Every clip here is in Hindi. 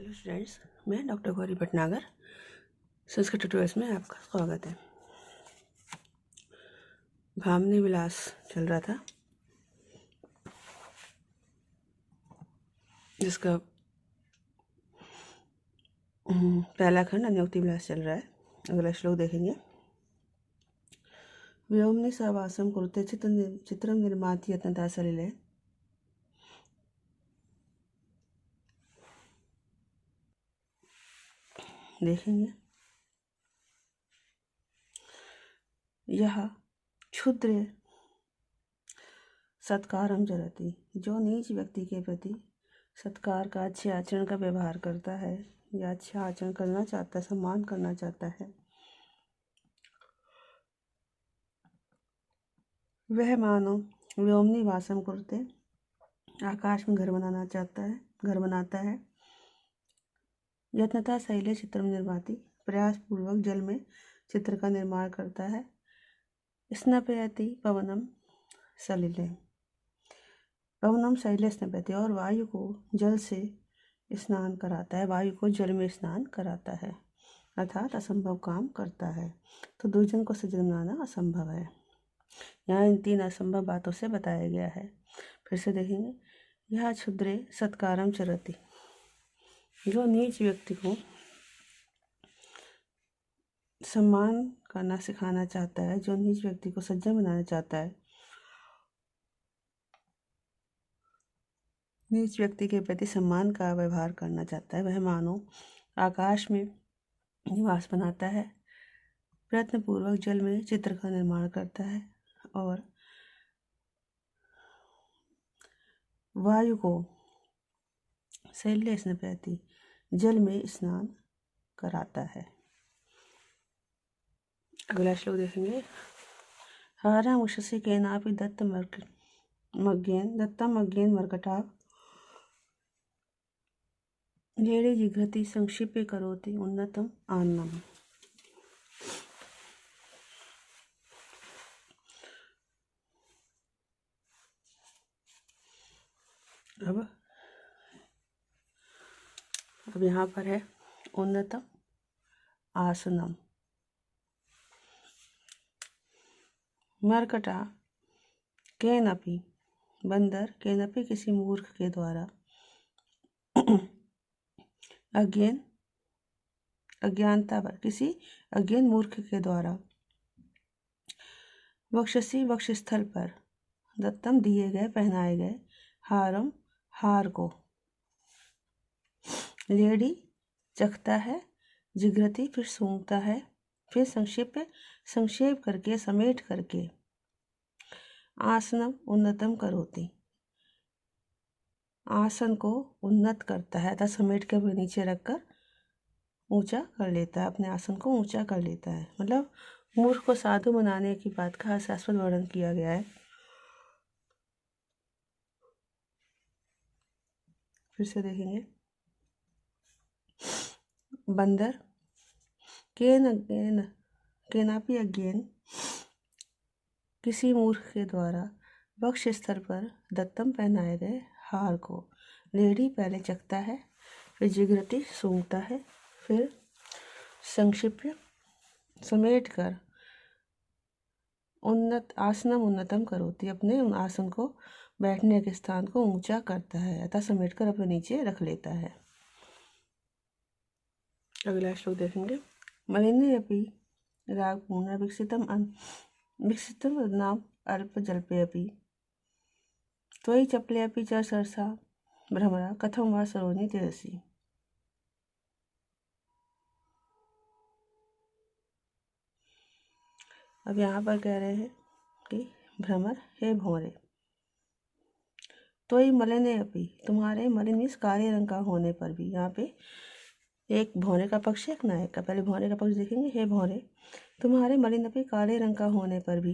हेलो स्टूडेंट्स, मैं डॉक्टर गौरी भटनागर। संस्कृत ट्यूटोरियल्स में आपका स्वागत है। भामिनी विलास चल रहा था, जिसका पहला खंड अन्योक्ति विलास चल रहा है। अगला श्लोक देखेंगे। व्योमनि सवासम कुरुते चित्रम निर्माति यत्नता सलिले। देखेंगे, यह क्षुद्र सत्कारम जरति, जो नीच व्यक्ति के प्रति सत्कार का, अच्छे आचरण का व्यवहार करता है या अच्छा आचरण करना चाहता है, सम्मान करना चाहता है, वह मानो व्योमनि वासम कुरुते, आकाश में घर बनाता है। यत्नता शैले चित्रम निर्माति, प्रयास पूर्वक जल में चित्र का निर्माण करता है। स्नपयति पवनम सलिले, पवनम शैले स्नपयति, और वायु को जल से स्नान कराता है, वायु को जल में स्नान कराता है, अर्थात असंभव काम करता है। तो दुर्जन को सज्जन बनाना असंभव है। यहाँ इन 3 असंभव बातों से बताया गया है। फिर से देखेंगे। यह क्षुद्रे सत्कारम चरति, जो नीच व्यक्ति को सम्मान करना सिखाना चाहता है, जो नीच व्यक्ति को सज्जन बनाना चाहता है, नीच व्यक्ति के प्रति सम्मान का व्यवहार करना चाहता है, वह मानो आकाश में निवास बनाता है, प्रयत्न पूर्वक जल में चित्र का निर्माण करता है और वायु को शैले स्नपयति, जल में स्नान कराता है। अगला श्लोक देखेंगे। हारम उषसि केनापि दत्तम मज्ञेन मर्कटा, लेडे जिघ्रति संक्षिप्य करोति उन्नतम आन्नम। अब यहाँ पर है उन्नतम आसनम। मर्कटा केनपि, बंदर, केनपि किसी मूर्ख के द्वारा, अज्ञानता पर किसी अज्ञान मूर्ख के द्वारा, वक्षसी वक्षस्थल पर, दत्तम दिए गए, पहनाए गए, हारम हार को, लेडी चखता है, जिघ्रति फिर सूंघता है, फिर संक्षेप करके, समेट करके, आसनम उन्नतम करोति, आसन को उन्नत करता है, अर्थात समेट कर नीचे रखकर ऊंचा कर लेता है, अपने आसन को ऊंचा कर लेता है। मतलब मूर्ख को साधु बनाने की बात का हास्यास्पद वर्णन किया गया है। फिर से देखेंगे। बंदर केनापि अज्ञेन, किसी मूर्ख के द्वारा, वक्ष स्थल पर, दत्तम पहनाए गए हार को, लेडी पहले चखता है, फिर जिघ्रति सूंघता है, फिर संक्षिप्य समेट कर, आसनम उन्नतम करोति, अपने आसन को, बैठने के स्थान को ऊंचा करता है, अतः समेट कर अपने नीचे रख लेता है। अगला श्लोक देखेंगे। मलिने अपि रागपूर्ण विकसितम नाम अल्प जल्पे अपि, त्वयि चपले अपि च सरसा भ्रमरा, कथम वा सरोनि तेजसी। अब यहाँ पर कह रहे हैं कि भ्रमर, हे भंवरे, त्वयि मलिने अपि, तुम्हारे मलिन मीन्स काले रंग का होने पर भी, यहाँ पे एक भौरे का पक्ष है, एक नायक का। पहले भौरे का पक्ष देखेंगे। हे भौरे, तुम्हारे मलिन अपि काले रंग का होने पर भी,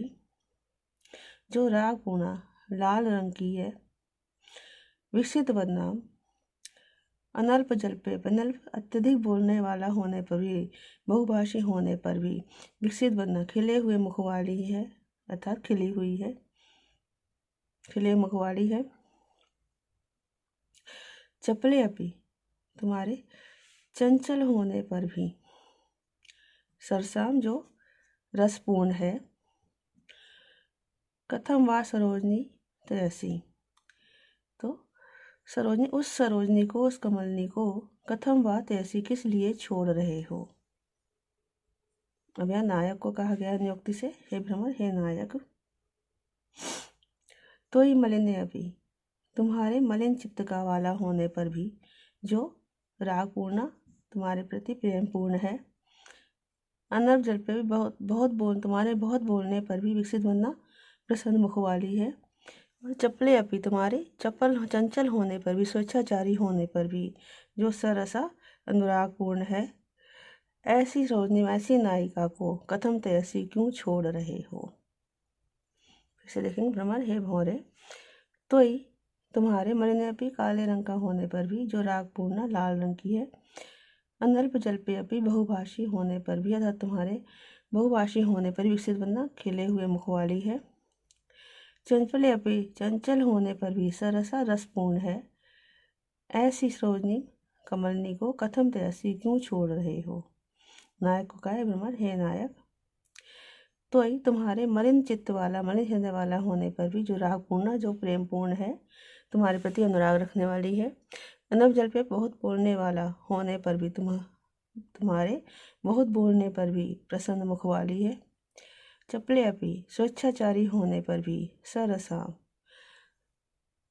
जो राग पूर्णा लाल रंग की है, विकसित बदनाम अनल्प जल्पे, अनल्प अत्यधिक बोलने वाला होने पर भी, बहुभाषी होने पर भी, विकसित बदना खिले हुए मुख वाली है, अर्थात खिली हुई है, खिले मुख वाली है। चपले अपि तुम्हारे चंचल होने पर भी, सरसाम जो रसपूर्ण है, कथम वा सरोजनी तैसी, तो सरोजनी, उस सरोजनी को, उस कमलनी को, कथम वा तैसी किस लिए छोड़ रहे हो। अब यहाँ नायक को कहा गया नियुक्ति से, हे भ्रमर, हे नायक। तो ही मलिन अभी, तुम्हारे मलिन चित्त का वाला होने पर भी, जो रागपूर्णा, तुम्हारे प्रति प्रेमपूर्ण है, अनर्प जल पे भी तुम्हारे बहुत बोलने पर भी विकसित बनना प्रसन्न मुख वाली है, और चपले अपी, तुम्हारे चपल चंचल होने पर भी, स्वेच्छाचारी होने पर भी, जो सरसा अनुरागपूर्ण है, ऐसी सरोजनी, ऐसी नायिका को कथम तैसी क्यों छोड़ रहे हो। फिर से देखेंगे, भ्रमर, हे भौरे, तो ही तुम्हारे मलिन अपी, काले रंग का होने पर भी, जो रागपूर्णा, लाल रंग की है, अनल्प जल पे अपी, बहुभाषी होने पर भी, अर्थात तुम्हारे बहुभाषी होने पर विकसित बनना, खिले हुए मुख वाली है, चंचले अपी, चंचल होने पर भी सरसा रसपूर्ण है, ऐसी सरोजनी कमलनी को कथम तैसी क्यों छोड़ रहे हो। नायक को कहा, भ्रमर, हे नायक, तो ही तुम्हारे मलिन चित्त वाला, मलिन हृदय वाला होने पर भी, जो रागपूर्ण, जो प्रेमपूर्ण है, तुम्हारे प्रति अनुराग रखने वाली है, अनब जल पे बहुत बोलने वाला होने पर भी, तुम्हारे बहुत बोलने पर भी प्रसन्न मुख वाली है, चपले अपी, स्वेच्छाचारी होने पर भी सरसा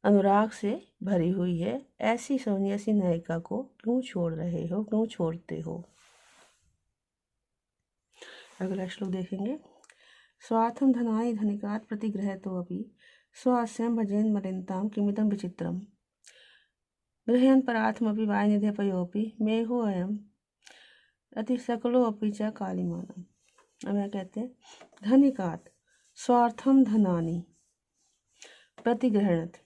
अनुराग से भरी हुई है, ऐसी सोनी, ऐसी नायिका को क्यों छोड़ रहे हो, क्यों छोड़ते हो। अगला श्लोक देखेंगे, स्वार्थम धनानि धनिकात् प्रतिगृहतो अपि स्वास्यं भजेन मलिनताम किमिदं विचित्रम गृहयन् परार्थमपि वायुनिधेपयोऽपि मेघो अयम अति सकलो अपि च कालिमानम। अब यहाँ कहते हैं, धनिकात् स्वार्थम धनानि प्रतिगृहणति,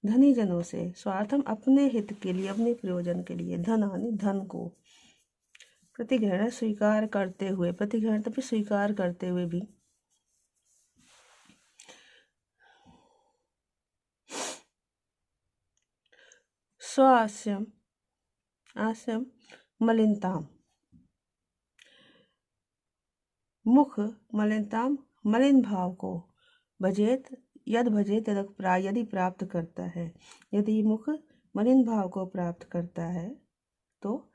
धनी जनों से, स्वार्थम अपने हित के लिए, अपने प्रयोजन के लिए, धनानि धन को, प्रतिग्रहण स्वीकार करते हुए, प्रतिग्रहण तभी स्वीकार करते हुए भी, स्वास्यम, आस्यम मलिनताम, मुख मलिनताम, मलिन भाव को, भजेत, यद भजेत यदि प्राप्त करता है, यदि मुख मलिन भाव को प्राप्त करता है, तो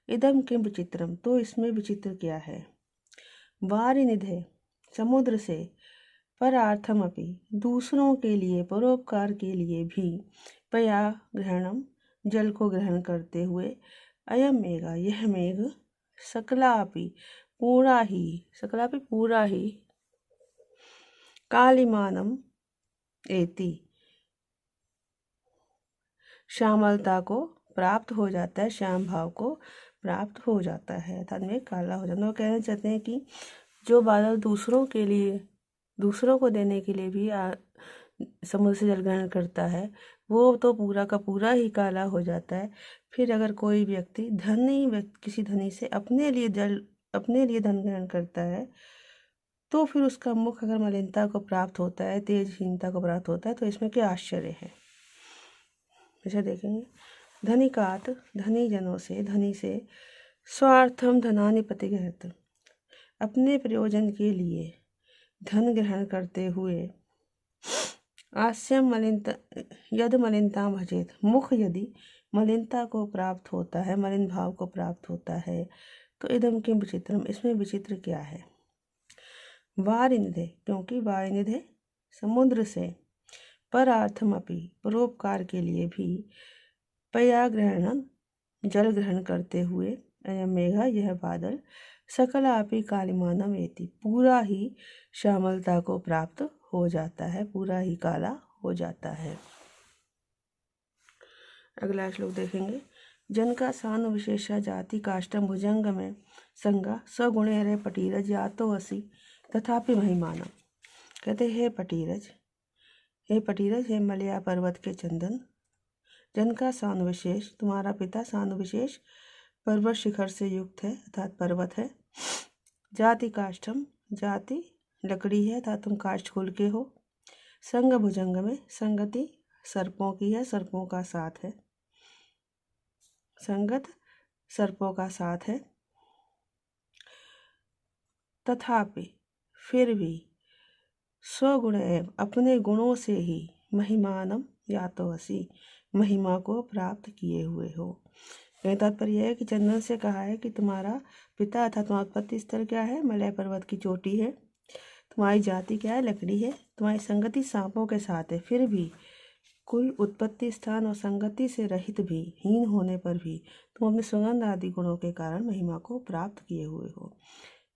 इदम किम विचित्रम, तो इसमें विचित्र क्या है। वारि निधे, समुद्र से, परार्थम अपि, दूसरों के लिए, परोपकार के लिए भी, पया ग्रहणम, जल को ग्रहण करते हुए, अयम मेघा, यह मेघ, सकलापि, पूरा ही, सकलापि पूरा ही, कालिमानम एति, श्यामलता को प्राप्त हो जाता है, श्याम भाव को प्राप्त हो जाता है, अर्थात में काला हो जाता है। वो कहना चाहते हैं कि जो बादल दूसरों के लिए, दूसरों को देने के लिए भी समुद्र से जल ग्रहण करता है, वो तो पूरा का पूरा ही काला हो जाता है। फिर अगर कोई व्यक्ति किसी धनी से अपने लिए धन ग्रहण करता है, तो फिर उसका मुख अगर मलिनता को प्राप्त होता है, तेजहीनता को प्राप्त होता है, तो इसमें क्या आश्चर्य है। ऐसा देखेंगे, धनिकात, धनी जनों से, धनी से, स्वार्थम धनानि प्रतिगृहत, अपने प्रयोजन के लिए धन ग्रहण करते हुए, आस्यम मलिनता, यद मलिनता भजेत, मुख यदि मलिनता को प्राप्त होता है, मलिन भाव को प्राप्त होता है, तो इदम किम विचित्रम, इसमें विचित्र क्या है। वारिनिधे, क्योंकि वारिनिधे समुद्र से, परार्थम अपि, परोपकार के लिए भी, पया ग्रहणम, जल ग्रहण करते हुए, अयम मेघा, यह बादल, सकलापि कालिमानम एति, पूरा ही श्यामलता को प्राप्त हो जाता है, पूरा ही काला हो जाता है। अगला श्लोक देखेंगे, जन का सानु विशेषा जाति काष्टम भुजंग में संगा सगुणे रे पटीरज यातो असी तथापि महिमानम। कहते, हे पटीरज, हे पटीरज, हे मलया पर्वत के चंदन, जन का सानु विशेष, तुम्हारा पिता सानु विशेष पर्वत शिखर से युक्त है, अर्थात पर्वत है। जाति काष्ठम, जाति लकड़ी है, अर्थात तुम काष्ठ कुल के हो। संग भुजंग में, संगति सर्पों की है, सर्पों का साथ है। संगत सर्पों का साथ है। तथापि फिर भी स्वगुण एवं अपने गुणों से ही महिमानम यातोऽसि, महिमा को प्राप्त किए हुए हो। यह तात्पर्य है कि चंदन से कहा है कि तुम्हारा पिता अर्थात तुम्हारा उत्पत्ति स्थल क्या है, मलय पर्वत की चोटी है। तुम्हारी जाति क्या है, लकड़ी है। तुम्हारी संगति सांपों के साथ है। फिर भी कुल उत्पत्ति स्थान और संगति से रहित भी, हीन होने पर भी तुम अपने सुगंध आदि गुणों के कारण महिमा को प्राप्त किए हुए हो।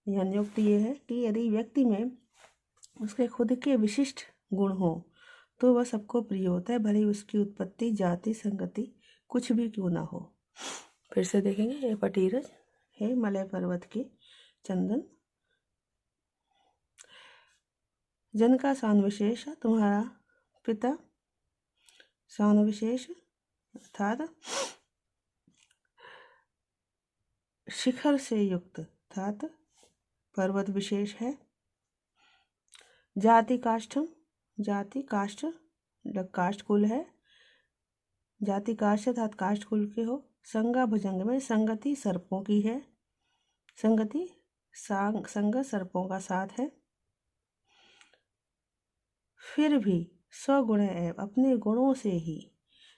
यह नियुक्ति ये है कि यदि व्यक्ति में उसके खुद के विशिष्ट गुण हो तो वह सबको प्रिय होता है, भले ही उसकी उत्पत्ति, जाति, संगति कुछ भी क्यों ना हो। फिर से देखेंगे, ये पटीरज है मलय पर्वत के चंदन। जन का स्थान विशेष, तुम्हारा पिता स्थान विशेष अर्थात शिखर से युक्त अर्थात पर्वत विशेष है। जाति काष्ठम, जाति काष्ठ काष्ठ कुल है। जाति काष्ठ अर्थात काष्ठ कुल के हो। संगा भुजंग में संगति सर्पों की है। संगति संग सर्पों का साथ है। फिर भी स्वगुण एवं अपने गुणों से ही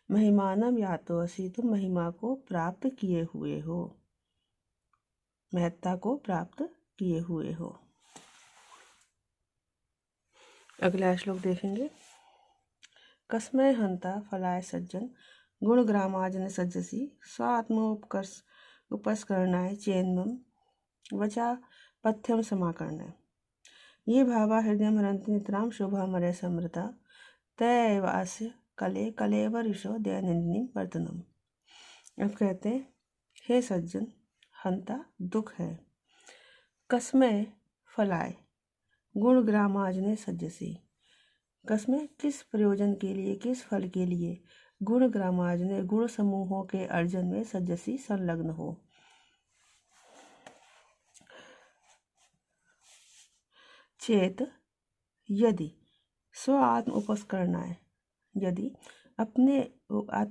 महिमानम यातोऽसि, तुम महिमा को प्राप्त किए हुए हो, महत्ता को प्राप्त किए हुए हो। अगला श्लोक देखेंगे। कस्मै हंता फलाय सज्जन गुणग्रामाजन सज्जसी, स्वात्मोपकर्ष उपस्करणाय चेन्मम वचा पथ्यम समाकरणाय। ये भावा हृदय हरन्ति नितराम शोभा मरय समृता, तयैवास्य कले कलेवरुषो दयानिधिनी वर्तनम। अब कहते हैं, हे सज्जन, हंता दुख है। कस्मै फलाय गुणग्रामाजने सज्जसी, कस्मै किस प्रयोजन के लिए, किस फल के लिए, गुण ग्रामार्जने गुण समूहों के अर्जन में सज्जसी संलग्न हो। चेत यदि स्व आत्म उपस्करणाय, यदि अपने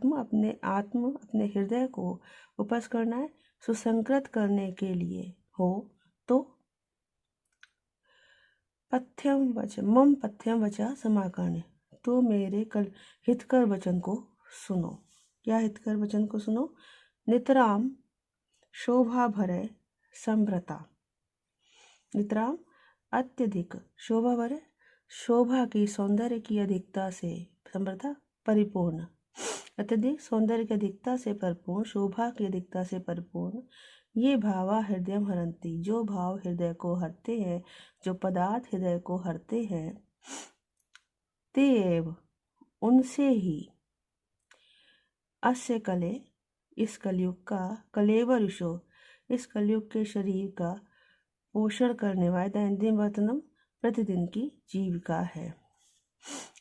अपने हृदय को उपस्करणाय सुसंकृत करने के लिए हो तो पथ्यम वच मम पथ्यम वचा समाकरण, तो मेरे कल हितकर वचन को सुनो। क्या हितकर वचन को सुनो? नितराम शोभा भरे संभ्रता, नितराम अत्यधिक शोभा भरे, शोभा की सौंदर्य की अधिकता से, संभ्रता परिपूर्ण, अत्यधिक सौंदर्य की अधिकता से परिपूर्ण, शोभा की अधिकता से परिपूर्ण। ये भावा हृदय हरन्ति, जो भाव हृदय को हरते हैं, जो पदार्थ हृदय को हरते हैं, ते एव उनसे ही अस्य कले इस कलयुग का, कलेवरुषो इस कलयुग के शरीर का पोषण करने वाले, दैनंदिन वर्तनम प्रतिदिन की जीविका है।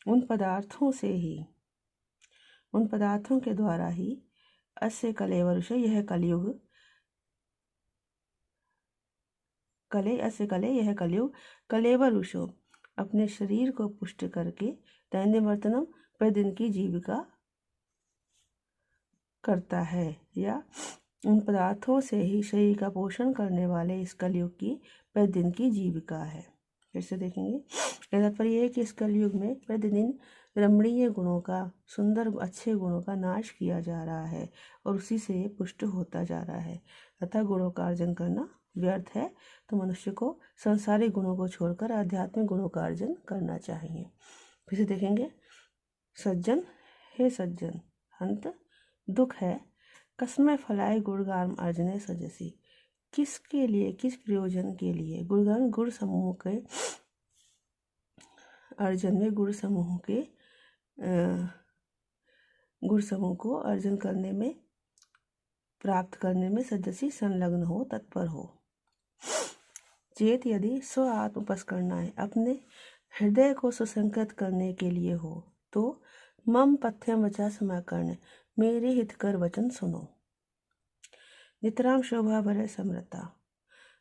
उन पदार्थों से ही, उन पदार्थों के द्वारा ही अस्य कलेवरुषो, यह कलयुग, कले अस्य कले यह कलयुग, कलेवरुषो अपने शरीर को पुष्ट करके, दैनंदिन वर्तनम प्रतिदिन की जीविका करता है, या उन पदार्थों से ही शरीर का पोषण करने वाले इस कलयुग की प्रतिदिन की जीविका है। फिर से देखेंगे, तात्पर्य है कि इस कलयुग में प्रतिदिन रमणीय गुणों का, सुंदर अच्छे गुणों का नाश किया जा रहा है और उसी से ये पुष्ट होता जा रहा है। अतः गुणों का अर्जन करना व्यर्थ है, तो मनुष्य को संसारिक गुणों को छोड़कर आध्यात्मिक गुणों का अर्जन करना चाहिए। फिर से देखेंगे, सज्जन, हे सज्जन, हंत दुख है। कस्मै फलाय गुणगान अर्जने सजसी, किसके लिए, किस प्रयोजन के लिए, गुणगान गुण समूह के अर्जन में, गुण समूह के गुण समूह को अर्जन करने में, प्राप्त करने में सजसी संलग्न हो, तत्पर हो। चेत यदि स्व आत्म उपस्करना है, अपने हृदय को सुसंकृत करने के लिए हो तो मम पथ्यम वचा समाकरण, मेरे हितकर वचन सुनो। नितराम शोभा भरे समृता,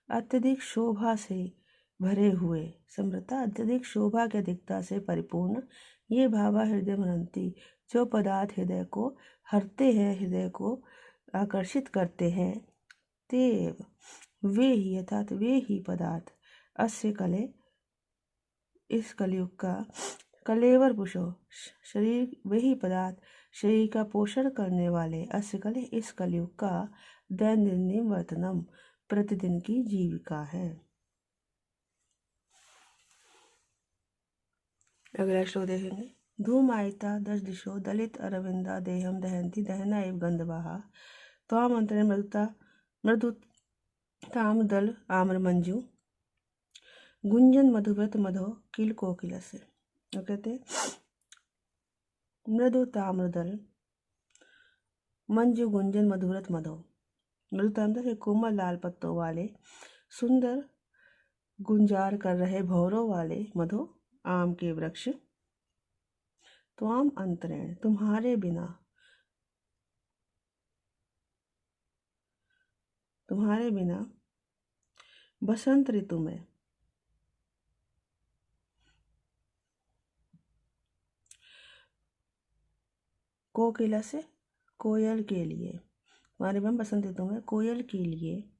अत्यधिक शोभा से भरे हुए, समृता अत्यधिक शोभा की अधिकता से परिपूर्ण। ये भावा हृदय हरन्ति, जो पदार्थ हृदय को हरते हैं, हृदय को आकर्षित करते हैं, तेव वे ही अर्थात वे ही पदार्थ अस्य कले इस कलयुग का कलेवर पुरुषो शरीर वही पदार्थ शरीर का पोषण करने वाले अस्य कले इस कलयुग का दैनंदिन वर्तनम प्रतिदिन की जीविका है। अगला श्लोक देखेंगे। धूमायिता दश दिशो दलित अरविंदा देहम दहंती दहना एव गंधवाहा त्वाम अंतरे मृदु ताम दल आम्र मंजू गुंजन मधुव्रत मधो किल कोकिल से। तो कहते मृदु ताम्रदल मंजू गुंजन मधुव्रत मधो। मृदु ताम्र के कोमल लाल पत्तों वाले सुंदर गुंजार कर रहे भौरों वाले मधु आम के वृक्ष। त्वाम अंतरेण तुम्हारे बिना बसंत ऋतु में कोकिला से कोयल के लिए, हमारे में बसंत ऋतु में कोयल के लिए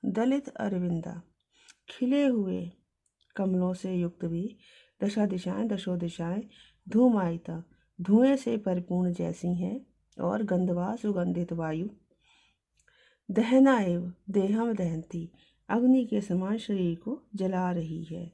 दलित अरविंदा खिले हुए कमलों से युक्त भी दशा दिशाएं दशो दिशाएं धूमायिता धुएं से परिपूर्ण जैसी हैं और गंधवा सुगंधित वायु दहना एव देहम दहंती अग्नि के समान शरीर को जला रही है।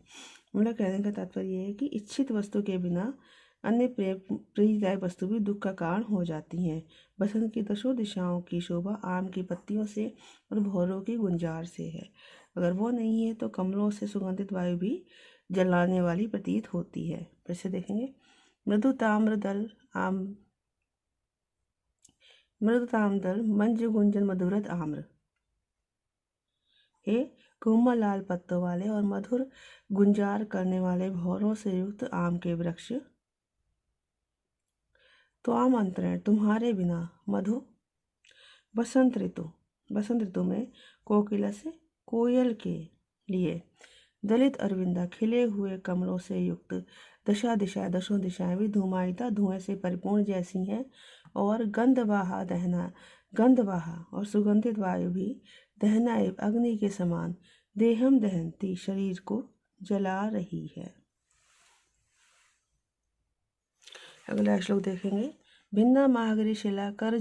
मतलब कहने का तात्पर्य है कि इच्छित वस्तु के बिना अन्य प्रेरदायक वस्तु भी दुख का कारण हो जाती हैं। बसंत की दशों दिशाओं की शोभा आम की पत्तियों से और भौरों की गुंजार से है। अगर वो नहीं है तो कमलों से सुगंधित वायु भी जलाने वाली प्रतीत होती है। फिर से देखेंगे। मृदु ताम्रदल मंजु गुंजन मधुरत आम्र ए कोमल लाल पत्तों वाले और मधुर गुंजार करने वाले भौरों से युक्त आम के वृक्ष। त्वाम अंतरेण तुम्हारे बिना मधु बसंत ऋतु में कोकिला से कोयल के लिए दलित अरविंदा खिले हुए कमलों से युक्त दशा दिशाएं दशों दिशाएं भी धूमायिता धुएं से परिपूर्ण जैसी हैं और गंधवाहा और सुगंधित वायु भी दहना एवं अग्नि के समान देहम दहंती शरीर को जला रही है। अगला श्लोक देखेंगे। भिन्ना महागरी शिला कर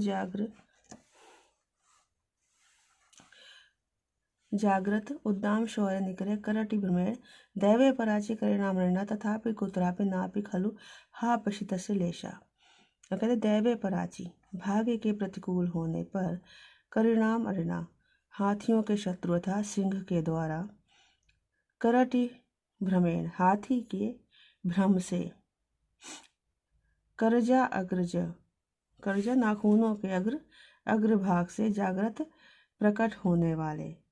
जागृत उद्दाम शौर्य निकरे करटि भ्रमेण दैवे पराचि करिणाम ऋणा तथापि कुत्रापि नापि खलु हा पशितस्य लेशा। कहते दैवे पराचि भाग्य के प्रतिकूल होने पर करिणाम ऋणा हाथियों के शत्रु था सिंह के द्वारा करटि भ्रमेण हाथी के भ्रम से करजा नाखूनों के अग्रभाग से जागृत प्रकट होने वाले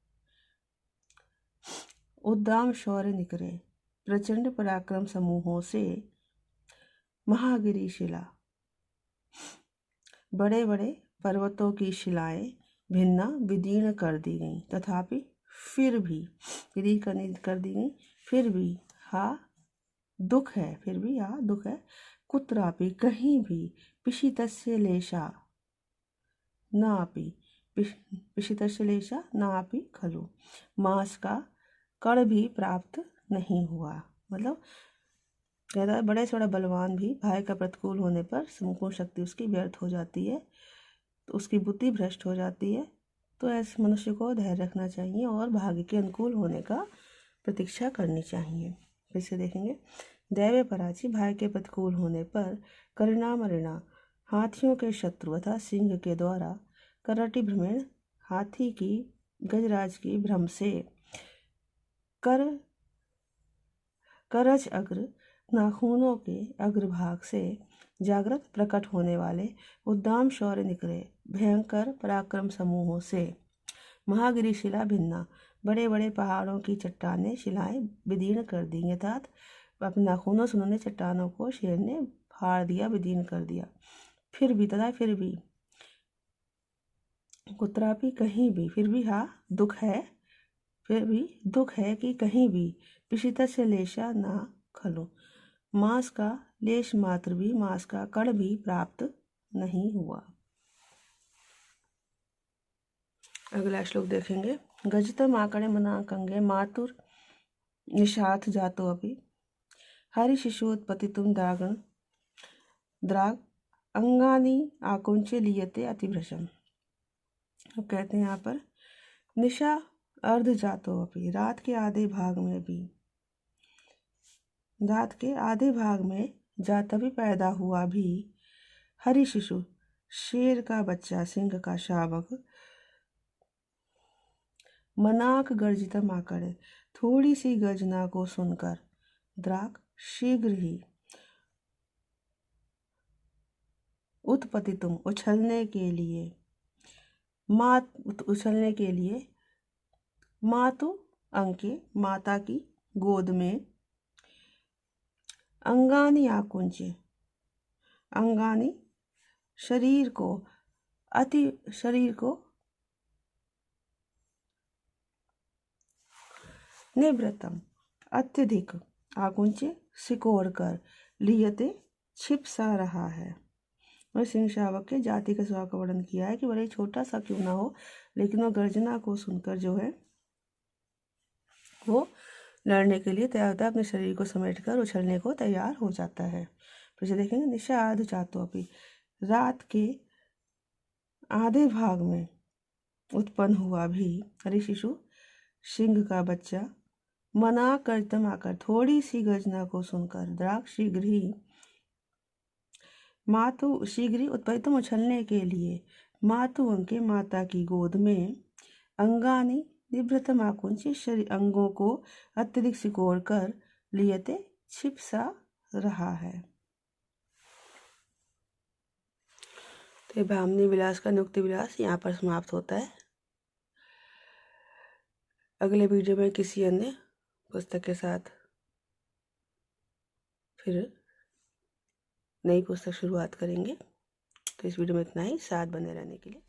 उद्दाम शौर्य निकरे प्रचंड पराक्रम समूहों से महागिरी शिला बड़े बड़े पर्वतों की शिलाएं भिन्ना विदीर्ण कर दी गईं तथापि फिर भी विदीर्ण कर दी गई फिर भी हा दुख है कुत्रापि कहीं भी पिशितस्य लेशा नापि खलु मांस का कण भी प्राप्त नहीं हुआ। मतलब कहता है बड़े से बड़ा बलवान भी भाग्य का प्रतिकूल होने पर संपूर्ण शक्ति उसकी व्यर्थ हो जाती है, तो उसकी बुद्धि भ्रष्ट हो जाती है। तो ऐसे मनुष्य को धैर्य रखना चाहिए और भाग्य के अनुकूल होने का प्रतीक्षा करनी चाहिए। फिर से देखेंगे। दैवे पराची भाग्य के प्रतिकूल होने पर करिणाम ऋणा हाथियों के शत्रु तथा सिंह के द्वारा करटि भ्रमेण हाथी की गजराज की भ्रम से करज अग्र नाखूनों के अग्रभाग से जागृत प्रकट होने वाले उद्दाम शौर्य निकले भयंकर पराक्रम समूहों से महागिरी शिला भिन्ना बड़े बड़े पहाड़ों की चट्टानें शिलाएं विदीर्ण कर दी। अर्थात अपने नाखूनों से उन्होंने चट्टानों को शेर ने फाड़ दिया, विदीर्ण कर दिया। फिर भी कुत्रापि कहीं भी फिर भी दुख है कि कहीं भी पिशितस्य लेशा खलु। मांस का लेश मात्र भी, मांस का कण भी प्राप्त नहीं हुआ। अगला श्लोक देखेंगे। गजतम आकड़े मनाकंगे मातुर निषाथ जातो अपि हरि शिशुत्पतितुम द्रागण द्राग अंगानी आकुंचे लियते अतिभ्रशम। अब कहते हैं यहाँ पर निशा अर्ध जातो अपि, रात के आधे भाग में भी, रात के आधे भाग में जाता भी पैदा हुआ भी, हरि शिशु शेर का बच्चा, सिंह का शावक, मनाक गर्जितम आकड़े थोड़ी सी गर्जना को सुनकर, द्राक शीघ्र ही, उत्पतितुम उछलने के लिए, उछलने के लिए, मातु अंके माता की गोद में, अंगानी आकुंचे, अंगानी शरीर को निवृत्तम अत्यधिक, आकुंचे सिकोड़ कर, लियते छिप सा रहा है। और सिंह शावक के जाति के स्वभाव का वर्णन किया है कि भले ही छोटा सा क्यों ना हो, लेकिन वह गर्जना को सुनकर जो है वो लड़ने के लिए तैयार होता है, अपने शरीर को समेटकर उछलने को तैयार हो जाता है। फिर से देखेंगे। निशा आध जातो अपि, रात के आधे भाग में उत्पन्न हुआ भी, हरि शिशु सिंह का बच्चा, मना करतम आकर थोड़ी सी गर्जना को सुनकर, द्राग शीघ्र ही, मातु शीघ्र ही उत्पत्तितम उछलने के लिए, मातु अंके माता की गोद में, अंगानी निवृत्तम आकुंची शरीर अंगों को अत्यधिक सिकोड़ कर, लियते छिप सा रहा है। तो भामिनी विलास का नियुक्ति विलास यहाँ पर समाप्त होता है। अगले वीडियो में किसी अन्य पुस्तक के साथ फिर नई पुस्तक शुरुआत करेंगे। तो इस वीडियो में इतना ही। साथ बने रहने के लिए